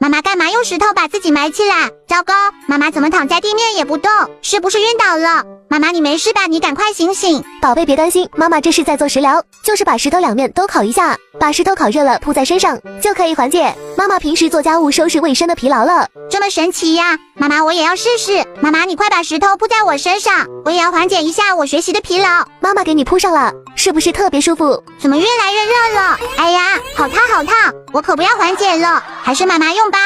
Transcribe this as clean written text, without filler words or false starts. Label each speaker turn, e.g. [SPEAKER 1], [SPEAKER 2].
[SPEAKER 1] 妈妈干嘛用石头把自己埋起来？糟糕，妈妈怎么躺在地面也不动？是不是晕倒了？妈妈你没事吧？你赶快醒醒！
[SPEAKER 2] 宝贝别担心，妈妈这是在做食疗，就是把石头两面都烤一下，把石头烤热了铺在身上，就可以缓解妈妈平时做家务收拾卫生的疲劳了。
[SPEAKER 1] 这么神奇呀！妈妈我也要试试。妈妈你快把石头铺在我身上，我也要缓解一下我学习的疲劳。
[SPEAKER 2] 妈妈给你铺上了，是不是特别舒服？
[SPEAKER 1] 怎么越来越热了？哎呀，好烫好烫，我可不要缓解了，还是妈妈用吧。